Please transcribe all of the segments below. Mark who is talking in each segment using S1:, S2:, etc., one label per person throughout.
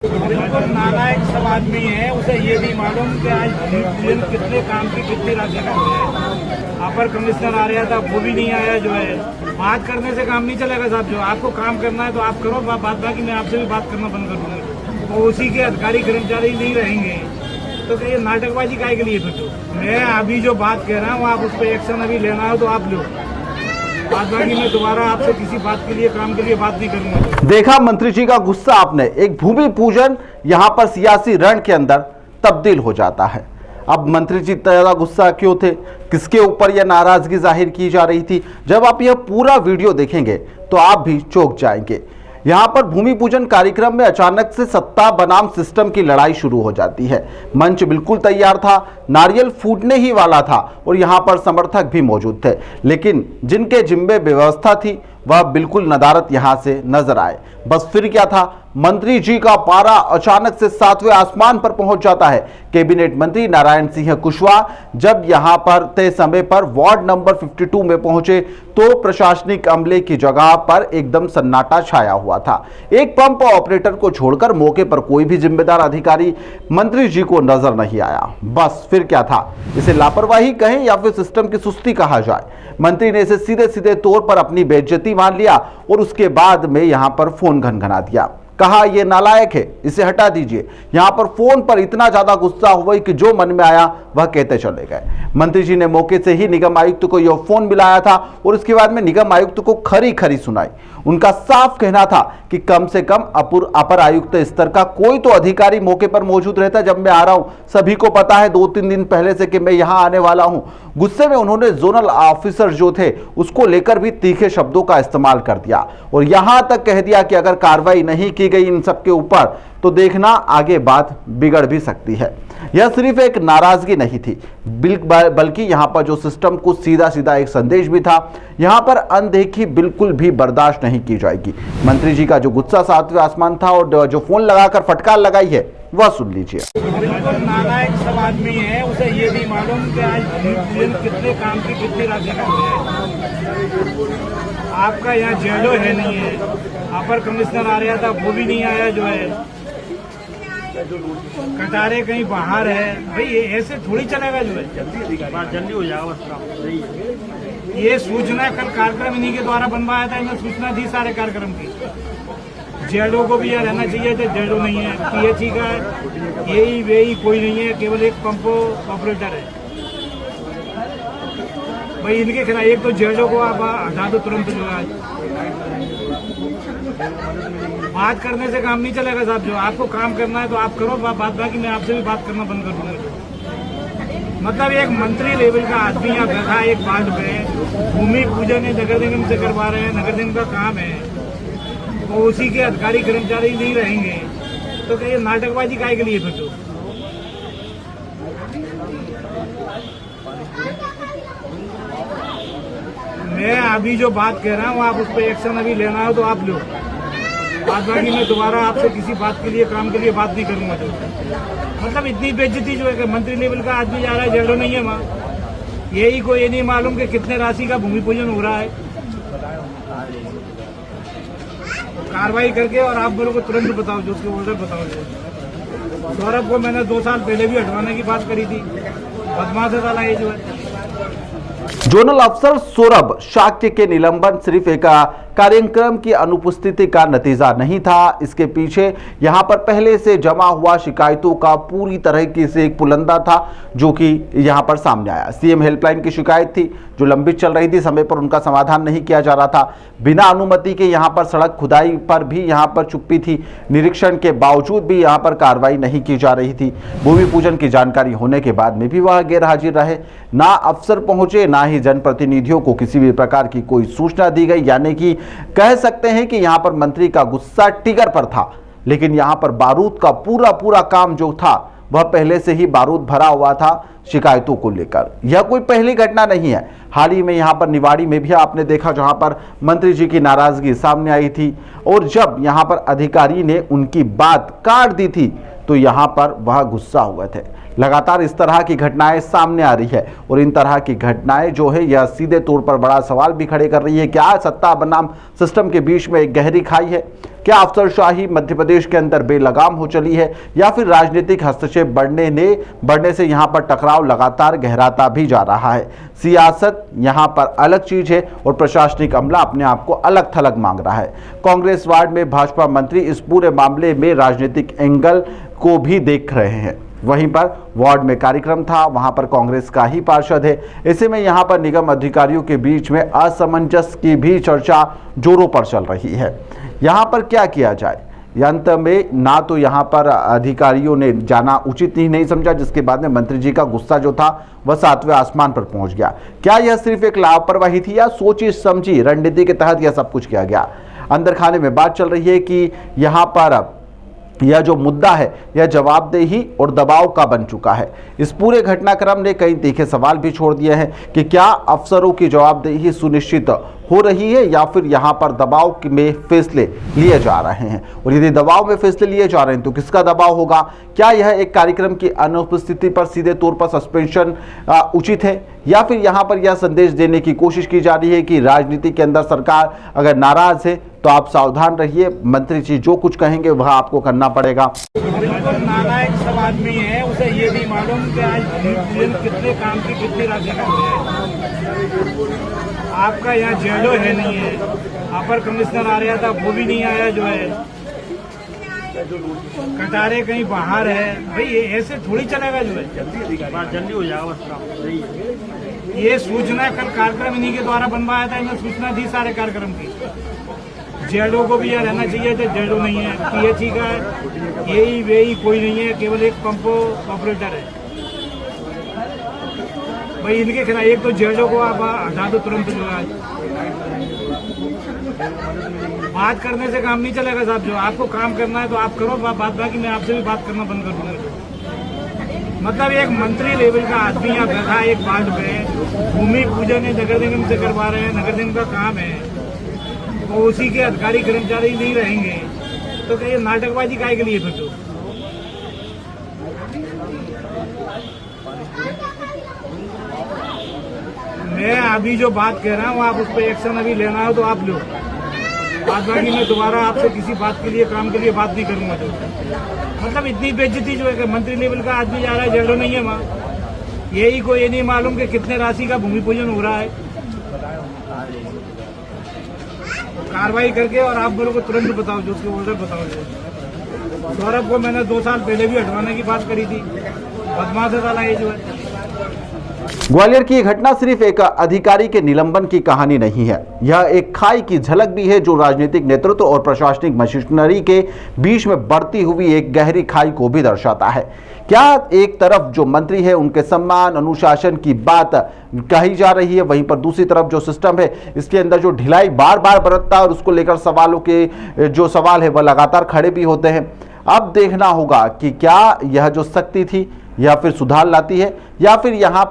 S1: बिल्कुल नालायक सब आदमी है, उसे ये नहीं मालूम कि आज भूमि कितने काम की कितनी राशि का है। अपर कमिश्नर आ रहा था, वो भी नहीं आया। जो है बात करने से काम नहीं चलेगा साहब। जो आपको काम करना है तो आप करो बात, बाकी मैं आपसे भी बात करना बंद कर दूंगा। तो उसी के अधिकारी कर्मचारी नहीं रहेंगे तो ये नाटकबाजी काहे के लिए? फिर तो मैं अभी जो बात कह रहा हूँ, आप उस पर एक्शन अभी लेना हो तो आप लो। बाकी मैं दोबारा आपसे किसी बात के लिए, काम के लिए बात नहीं करूंगा।
S2: देखा मंत्री जी का गुस्सा आपने। एक भूमि पूजन यहां पर सियासी रण के अंदर तब्दील हो जाता है। अब मंत्री जी ज्यादा गुस्सा क्यों थे, किसके ऊपर यह नाराजगी जाहिर की जा रही थी, जब आप यह पूरा वीडियो देखेंगे तो आप भी चौंक जाएंगे। यहां पर भूमि पूजन कार्यक्रम में अचानक से सत्ता बनाम सिस्टम की लड़ाई शुरू हो जाती है। मंच बिल्कुल तैयार था, नारियल फूटने ही वाला था और यहां पर समर्थक भी मौजूद थे, लेकिन जिनके जिम्मे व्यवस्था थी वह बिल्कुल नदारत यहां से नजर आए। बस फिर क्या था, मंत्री जी का पारा अचानक से 7वें आसमान पर पहुंच जाता है। कैबिनेट मंत्री नारायण सिंह कुशवाहा जब यहां पर तय समय पर वार्ड नंबर 52 में पहुंचे तो प्रशासनिक अमले की जगह पर एकदम सन्नाटा छाया हुआ था। एक पंप ऑपरेटर को छोड़कर मौके पर कोई भी जिम्मेदार अधिकारी मंत्री जी को नजर नहीं आया। बस फिर क्या था, इसे लापरवाही कहें या फिर सिस्टम की सुस्ती कहा जाए, मंत्री ने इसे सीधे सीधे तौर पर अपनी बेइज्जती मान लिया और उसके बाद में यहां पर फोन घनघना दिया। कहा यह नालायक है, इसे हटा दीजिए। यहां पर फोन पर इतना ज्यादा गुस्सा हुआ कि जो मन में आया वह कहते चले गए। मंत्री जी ने मौके से ही निगम आयुक्त को यह फोन मिलाया था और उसके बाद में निगम आयुक्त को खरी खरी सुनाई। उनका साफ कहना था कि कम से कम अपर आयुक्त स्तर का कोई तो अधिकारी मौके पर मौजूद रहता। जब मैं आ रहा हूं, सभी को पता है 2-3 दिन पहले से कि मैं यहां आने वाला हूं। गुस्से में उन्होंने जोनल ऑफिसर जो थे उसको लेकर भी तीखे शब्दों का इस्तेमाल कर दिया और यहां तक कह दिया कि अगर कार्रवाई नहीं की गई इन सब के ऊपर तो देखना आगे बात बिगड़ भी सकती है। यह सिर्फ एक नाराजगी नहीं थी, बल्कि यहां पर जो सिस्टम को सीधा सीधा एक संदेश भी था। यहां पर अनदेखी बिल्कुल भी बर्दाश्त नहीं की जाएगी। मंत्री जी का जो गुस्सा 7वें आसमान था और जो फोन लगाकर फटकार लगाई है वह सुन लीजिए।
S1: बिल्कुल नालायक सब आदमी है, उसे ये नहीं मालूम कि आज भूमि कितने काम की कितनी राशि का है। आपका यहाँ जेलो है नहीं है। अपर कमिश्नर आ रहा था, वो भी नहीं आया। जो है कटारे कहीं बाहर है। भाई ये ऐसे थोड़ी चलेगा। जो है जल्दी हो जाएगा। ये सूचना कल कार्यक्रम इन्हीं के द्वारा बनवाया था। इन्हें सूचना दी सारे कार्यक्रम की। जेडो को भी यहाँ रहना चाहिए था, जेडो नहीं है। पीएचई का यही वेही कोई नहीं है, केवल एक पंप ऑपरेटर है। भाई इनके खिलाफ एक तो जेडो को आप हटा दो तुरंत। जो है बात करने से काम नहीं चलेगा साहब। जो आपको काम करना है तो आप करो बात, बाकी मैं आपसे भी बात करना बंद कर दूंगा। मतलब एक मंत्री लेवल का आदमी यहाँ बैठा एक वार्ड पे, भूमि पूजन है नगर निगम से करवा रहे हैं, नगर निगम का काम है, तो उसी के अधिकारी कर्मचारी नहीं रहेंगे तो ये नाटकबाजी काहे के लिए? फिर तो मैं अभी जो बात कह रहा हूँ, आप उस पर एक्शन अभी लेना हो तो आप लो। बाकी मैं दोबारा आपसे किसी बात के लिए, काम के लिए बात नहीं करूंगा। जो मतलब इतनी बेइज्जती जो है कि मंत्री लेवल का आदमी जा रहा है, जेडो नहीं है वहाँ। यही को ये नहीं मालूम कि कितने राशि का भूमि पूजन हो रहा है। कार्रवाई करके और आप मेरे को तुरंत बताओ, जो उसके ऑर्डर बताओ। सौरभ को मैंने 2 साल पहले भी हटवाने की बात करी थी, बदमाश वाला ये जो है।
S2: जोनल अफसर सौरभ शाक्य के निलंबन सिर्फ एक कार्यक्रम की अनुपस्थिति का नतीजा नहीं था। इसके पीछे यहां पर पहले से जमा हुआ शिकायतों का पूरी तरह से एक पुलंदा था जो कि यहां पर सामने आया। सीएम हेल्पलाइन की शिकायत थी जो लंबित चल रही थी, समय पर उनका समाधान नहीं किया जा रहा था। बिना अनुमति के यहां पर सड़क खुदाई पर भी यहां पर चुप्पी थी। निरीक्षण के बावजूद भी यहां पर कार्रवाई नहीं की जा रही थी। भूमि पूजन की जानकारी होने के बाद में भी वह गैर हाजिर रहे। ना अफसर पहुंचे, ना ही जनप्रतिनिधियों को किसी भी प्रकार की कोई सूचना दी गई। यानी कि कह सकते हैं कि यहां पर मंत्री का गुस्सा टिगर पर था, लेकिन यहां पर बारूद का पूरा काम जो था वह पहले से ही बारूद भरा हुआ था शिकायतों को लेकर। यह कोई पहली घटना नहीं है। हाल ही में यहां पर निवाड़ी में भी आपने देखा जहां पर मंत्री जी की नाराजगी सामने आई थी और जब यहां पर अधिकारी ने उनकी बात काट दी थी तो यहां पर वह गुस्सा हुए थे। लगातार इस तरह की घटनाएं सामने आ रही है और इन तरह की घटनाएं जो है यह सीधे तौर पर बड़ा सवाल भी खड़े कर रही है। क्या सत्ता बनाम सिस्टम के बीच में एक गहरी खाई है? क्या अफसरशाही मध्य प्रदेश के अंदर बेलगाम हो चली है या फिर राजनीतिक हस्तक्षेप बढ़ने से यहां पर टकराव लगातार गहराता भी जा रहा है। सियासत यहां पर अलग चीज है और प्रशासनिक अमला अपने आप को अलग थलग मांग रहा है। कांग्रेस वार्ड में भाजपा मंत्री इस पूरे मामले में राजनीतिक एंगल को भी देख रहे हैं। वहीं पर वार्ड में कार्यक्रम था, वहां पर कांग्रेस का ही पार्षद है। ऐसे में यहां पर निगम अधिकारियों के बीच में असमंजस की भी चर्चा जोरों पर चल रही है। यहां पर क्या किया जाए, अंत में ना तो यहां पर अधिकारियों ने जाना उचित ही नहीं समझा, जिसके बाद में मंत्री जी का गुस्सा जो था वह 7वें आसमान पर पहुंच गया। क्या यह सिर्फ एक लापरवाही थी या सोची समझी रणनीति के तहत यह सब कुछ किया गया? अंदर खाने में बात चल रही है कि यहां पर यह जो मुद्दा है यह जवाबदेही और दबाव का बन चुका है। इस पूरे घटनाक्रम ने कई तीखे सवाल भी छोड़ दिए हैं कि क्या अफसरों की जवाबदेही सुनिश्चित हो रही है या फिर यहां पर दबाव में फैसले लिए जा रहे हैं, और यदि दबाव में फैसले लिए जा रहे हैं तो किसका दबाव होगा? क्या यह एक कार्यक्रम की अनुपस्थिति पर सीधे तौर पर सस्पेंशन उचित है या फिर यहां पर यह संदेश देने की कोशिश की जा रही है कि राजनीति के अंदर सरकार अगर नाराज है तो आप सावधान रहिए, मंत्री जी जो कुछ कहेंगे वह आपको करना पड़ेगा।
S1: बिल्कुल नालायक सब आदमी है, उसे ये नहीं मालूम कि आज भूमि कितने काम की कितनी राशि का है। आपका यहाँ जेलो है नहीं है, अपर कमिश्नर आ रहा था वो भी नहीं आया, जो है कटारे कहीं बाहर है। भाई ये ऐसे थोड़ी चलेगा, जो है जल्दी हो जाएगा। ये सूचना कल कार्यक्रम इन्हीं के द्वारा बनवाया था, इन्हें सूचना दी सारे कार्यक्रम की। जेडो को भी यहाँ रहना चाहिए था, जेडो नहीं है। पीएचई का यही वेही कोई नहीं है, केवल एक पंपो ऑपरेटर है। भाई इनके खिलाफ एक तो जेडो को आप हटा दो तुरंत, जो है बात करने से काम नहीं चलेगा साहब। जो आपको काम करना है तो आप करो बात, बाकी मैं आपसे भी बात करना बंद कर दूंगा। मतलब एक मंत्री लेवल का आदमी यहाँ बैठा एक वार्ड पे, भूमि पूजन है नगर निगम से करवा रहे हैं, नगर निगम का काम है, तो उसी के अधिकारी कर्मचारी नहीं रहेंगे तो क्या ये नाटकबाजी काहे के लिए? फिर तो मैं अभी जो बात कह रहा हूँ आप उस पर एक्शन अभी लेना हो तो आप लो, बात बाकी मैं दोबारा आपसे किसी बात के लिए काम के लिए बात नहीं करूंगा। तो मतलब इतनी बेइज्जती जो है कि मंत्री लेवल का आदमी जा रहा है, जेडो नहीं है वहाँ, यही को ये नहीं मालूम कि कितने राशि का भूमि पूजन हो रहा है। कार्रवाई करके और आप मेरे को तुरंत बताओ, जो उसके ऑर्डर बताओ। सौरभ को मैंने 2 साल पहले भी हटवाने की बात करी थी, बदमाश वाला ये जो है।
S2: ग्वालियर की यह घटना सिर्फ एक अधिकारी के निलंबन की कहानी नहीं है, यह एक खाई की झलक भी है जो राजनीतिक नेतृत्व और प्रशासनिक मशीनरी के बीच में बढ़ती हुई एक गहरी खाई को भी दर्शाता है। क्या एक तरफ जो मंत्री है उनके सम्मान अनुशासन की बात कही जा रही है, वहीं पर दूसरी तरफ जो सिस्टम है इसके अंदर जो ढिलाई बार बार बरतता है और उसको लेकर सवालों के जो सवाल है वह लगातार खड़े भी होते हैं। अब देखना होगा कि क्या यह जो सख्ती थी या फिर सुधार लाती है या फिर यहाँ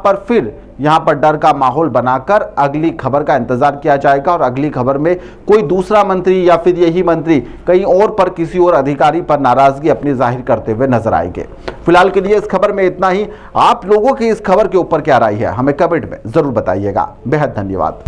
S2: पर डर का माहौल बनाकर अगली खबर का इंतजार किया जाएगा और अगली खबर में कोई दूसरा मंत्री या फिर यही मंत्री कहीं और पर किसी और अधिकारी पर नाराजगी अपनी जाहिर करते हुए नजर आएंगे। फिलहाल के लिए इस खबर में इतना ही। आप लोगों की इस खबर के ऊपर क्या राय है हमें कमेंट में जरूर बताइएगा। बेहद धन्यवाद।